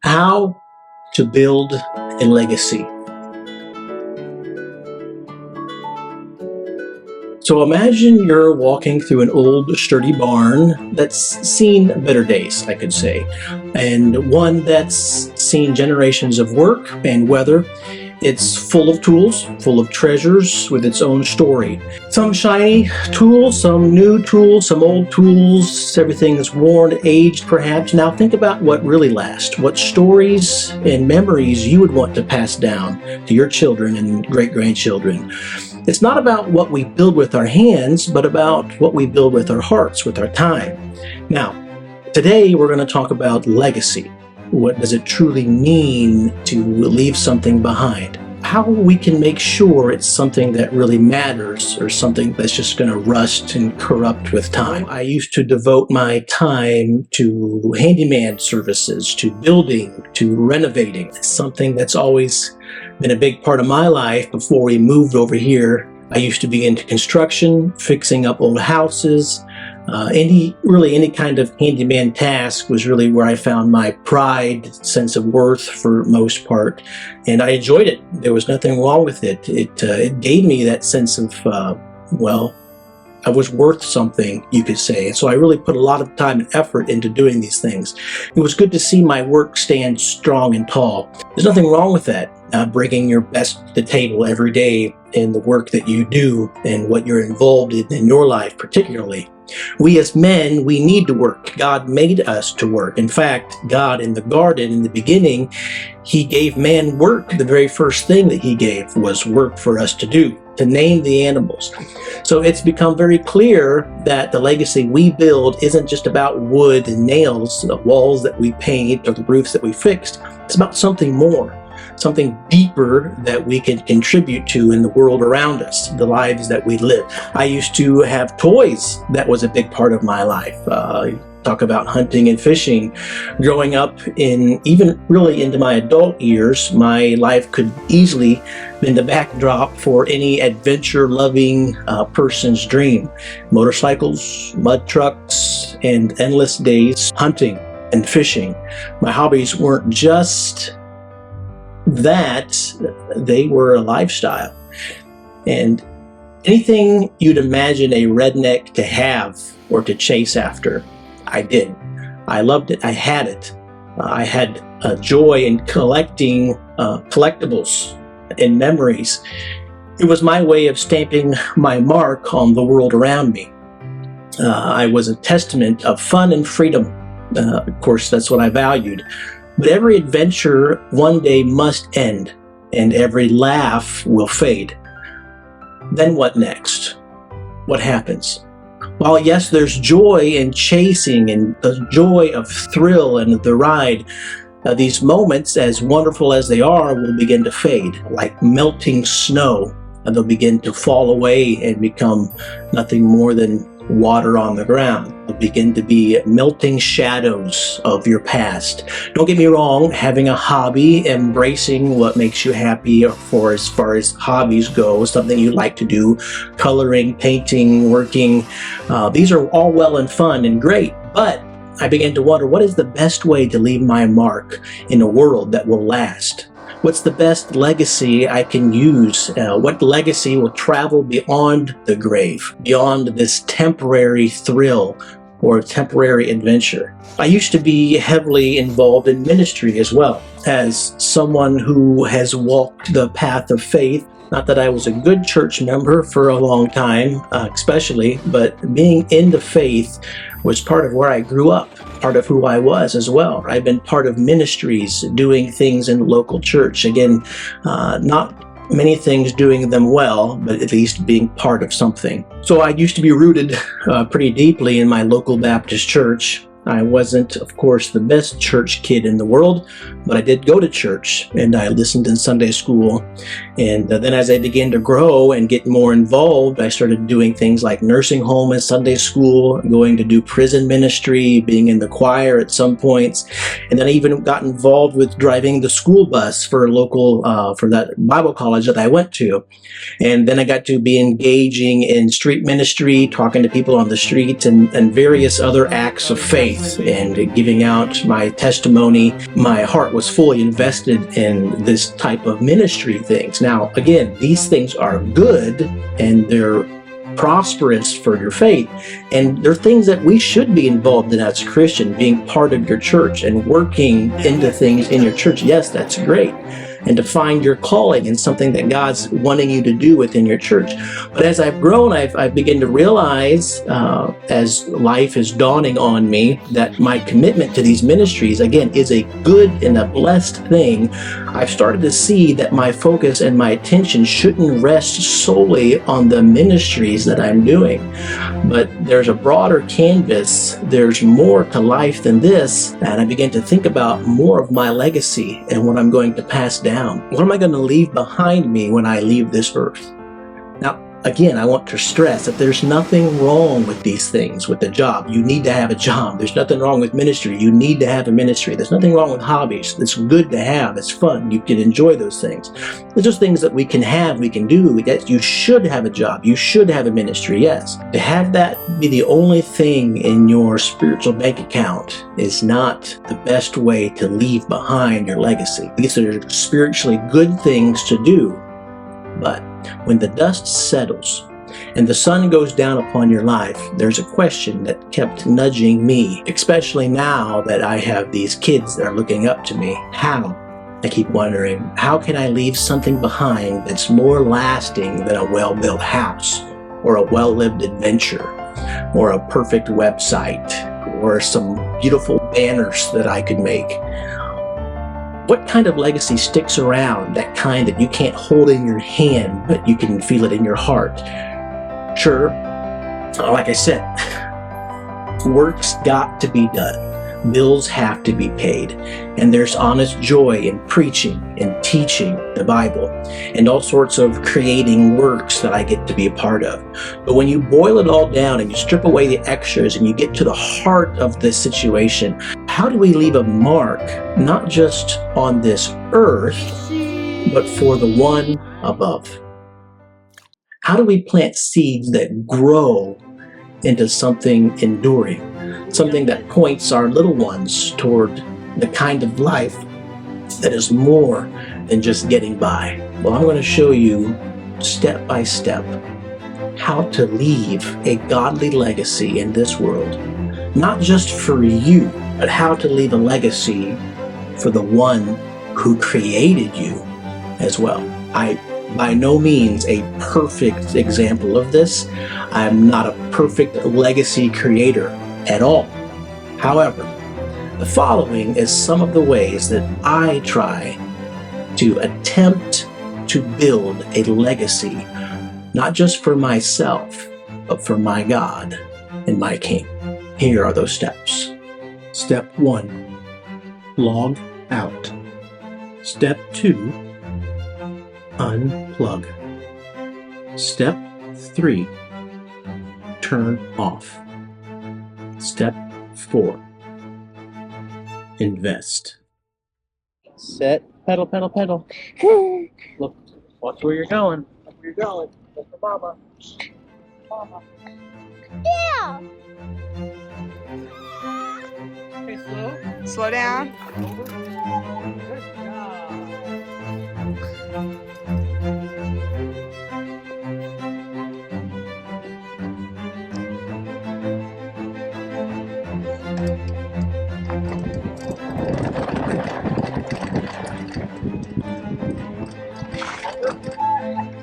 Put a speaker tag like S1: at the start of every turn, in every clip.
S1: How to build a legacy. So imagine you're walking through an old sturdy barn that's seen better days, I could say, and one that's seen generations of work and weather. It's full of tools, full of treasures with its own story. Some shiny tools, some new tools, some old tools, everything is worn, aged perhaps. Now think about what really lasts, what stories and memories you would want to pass down to your children and great-grandchildren. It's not about what we build with our hands, but about what we build with our hearts, with our time. Now, today we're going to talk about legacy. What does it truly mean to leave something behind? How we can make sure it's something that really matters or something that's just going to rust and corrupt with time. I used to devote my time to handyman services, to building, to renovating. It's something that's always been a big part of my life. Before we moved over here, I used to be into construction, fixing up old houses. Any kind of handyman task was really where I found my pride, sense of worth for most part, and I enjoyed it. There was nothing wrong with it. It gave me that sense of, I was worth something, you could say. And so I really put a lot of time and effort into doing these things. It was good to see my work stand strong and tall. There's nothing wrong with that, bringing your best to the table every day in the work that you do and what you're involved in your life particularly. We as men, we need to work. God made us to work. In fact, God in the garden, in the beginning, He gave man work. The very first thing that He gave was work for us to do, to name the animals. So it's become very clear that the legacy we build isn't just about wood and nails, the walls that we paint or the roofs that we fixed. It's about something more, something deeper that we can contribute to in the world around us, the lives that we live. I used to have toys. That was a big part of my life. Talk about hunting and fishing. Growing up even really into my adult years, my life could easily been the backdrop for any adventure-loving person's dream. Motorcycles, mud trucks, and endless days hunting and fishing. My hobbies weren't just that, they were a lifestyle. And anything you'd imagine a redneck to have or to chase after, I did. I loved it. I had it. I had a joy in collecting collectibles and memories. It was my way of stamping my mark on the world around me. I was a testament of fun and freedom. Of course, that's what I valued. But every adventure one day must end, and every laugh will fade. Then what next? What happens? While yes, there's joy in chasing and the joy of thrill and the ride, these moments, as wonderful as they are, will begin to fade. Like melting snow, and they'll begin to fall away and become nothing more than water on the ground. They'll begin to be melting shadows of your past. Don't get me wrong, having a hobby, embracing what makes you happy, for as far as hobbies go, something you like to do, coloring, painting, working, these are all well and fun and great, but I began to wonder, what is the best way to leave my mark in a world that will last? What's the best legacy I can use? What legacy will travel beyond the grave, beyond this temporary thrill or temporary adventure? I used to be heavily involved in ministry as well, as someone who has walked the path of faith. Not that I was a good church member for a long time, especially, but being in the faith was part of where I grew up, part of who I was as well. I've been part of ministries, doing things in the local church. Again, not many things doing them well, but at least being part of something. So I used to be rooted pretty deeply in my local Baptist church. I wasn't, of course, the best church kid in the world, but I did go to church and I listened in Sunday school. And then as I began to grow and get more involved, I started doing things like nursing home and Sunday school, going to do prison ministry, being in the choir at some points. And then I even got involved with driving the school bus for a local, for that Bible college that I went to. And then I got to be engaging in street ministry, talking to people on the streets and various other acts of faith. faith and giving out my testimony, my heart was fully invested in this type of ministry things. Now, again, these things are good and they're prosperous for your faith, and they're things that we should be involved in as a Christian, being part of your church and working into things in your church. Yes, that's great. And to find your calling in something that God's wanting you to do within your church. But as I've grown, I've begun to realize, as life is dawning on me, that my commitment to these ministries, again, is a good and a blessed thing. I've started to see that my focus and my attention shouldn't rest solely on the ministries that I'm doing. But there's a broader canvas. There's more to life than this. And I began to think about more of my legacy and what I'm going to pass down. What am I going to leave behind me when I leave this earth? Now, again, I want to stress that there's nothing wrong with these things, with the job. You need to have a job. There's nothing wrong with ministry. You need to have a ministry. There's nothing wrong with hobbies. It's good to have. It's fun. You can enjoy those things. There's just things that we can have, we can do. You should have a job. You should have a ministry, yes. To have that be the only thing in your spiritual bank account is not the best way to leave behind your legacy. These are spiritually good things to do, but when the dust settles and the sun goes down upon your life, there's a question that kept nudging me, especially now that I have these kids that are looking up to me. I keep wondering, how can I leave something behind that's more lasting than a well-built house, or a well-lived adventure, or a perfect website, or some beautiful banners that I could make? What kind of legacy sticks around, that kind that you can't hold in your hand, but you can feel it in your heart? Sure, like I said, work's got to be done. Bills have to be paid. And there's honest joy in preaching and teaching the Bible and all sorts of creating works that I get to be a part of. But when you boil it all down and you strip away the extras and you get to the heart of this situation, how do we leave a mark, not just on this earth, but for the one above? How do we plant seeds that grow into something enduring? Something that points our little ones toward the kind of life that is more than just getting by. Well, I'm going to show you step by step how to leave a godly legacy in this world. Not just for you, but how to leave a legacy for the one who created you as well. By no means a perfect example of this. I'm not a perfect legacy creator at all. However, the following is some of the ways that I try to attempt to build a legacy, not just for myself, but for my God and my King. Here are those steps. Step 1, log out. Step 2, unplug. Step 3, turn off. Step 4, invest. Set, pedal, pedal, pedal. Look, watch where you're going. Watch where you're going. Look for Mama. Mama.
S2: Yeah.
S3: Okay, slow. Slow down. Good job.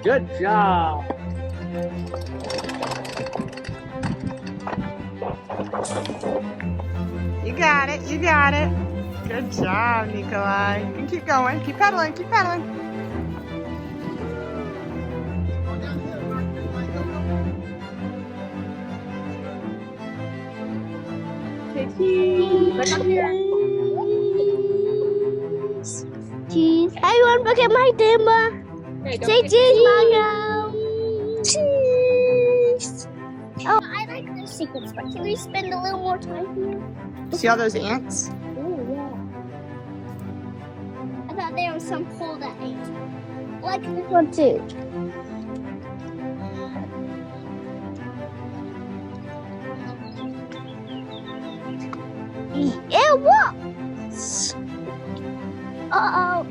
S3: Good job. You got it. You got it. Good job, Nikolai. You can keep going. Keep pedaling. Keep pedaling. Okay, cheese. Back up here.
S2: Cheese. Everyone, look at my dimmer.
S3: Okay,
S2: Say cheese, Margo. Cheese. Oh, I like this sequence, but can we spend a little more time here?
S3: See all those ants?
S2: Oh, yeah. I thought there was some hole that ants. I like this one too. Uh-oh.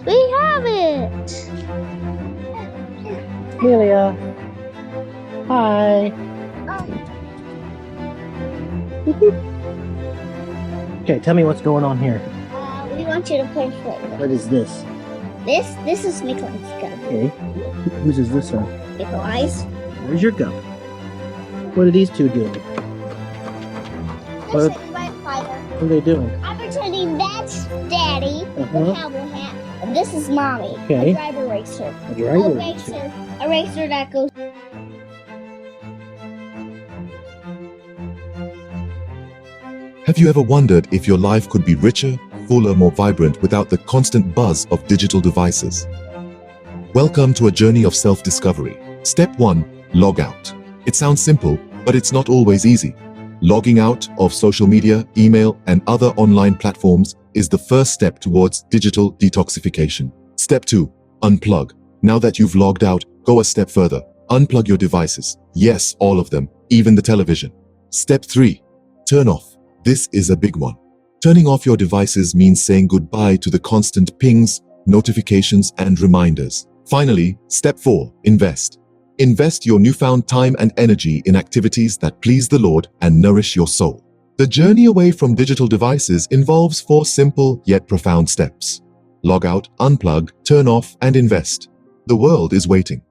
S2: We have it.
S1: Amelia. Hi. Okay, tell me what's going on here.
S2: We want you to push it.
S1: What is this?
S2: This is Nikolai's cup.
S1: Okay. Whose is this one?
S2: Nikolai's.
S1: Where's your cup? What are these two doing?
S2: They're sitting by the fire.
S1: What are they doing?
S2: I'm pretending that's Daddy, the cowboy hat, and this is Mommy,
S1: Okay.
S2: a driver racer.
S1: A driver
S2: A racer that goes.
S4: Have you ever wondered if your life could be richer, fuller, more vibrant without the constant buzz of digital devices? Welcome to a journey of self-discovery. Step 1. Log out. It sounds simple, but it's not always easy. Logging out of social media, email, and other online platforms is the first step towards digital detoxification. Step 2. Unplug. Now that you've logged out, go a step further. Unplug your devices. Yes, all of them, even the television. Step 3. Turn off. This is a big one. Turning off your devices means saying goodbye to the constant pings, notifications, and reminders. Finally, step 4. Invest. Invest your newfound time and energy in activities that please the Lord and nourish your soul. The journey away from digital devices involves 4 simple yet profound steps. Log out, unplug, turn off, and invest. The world is waiting.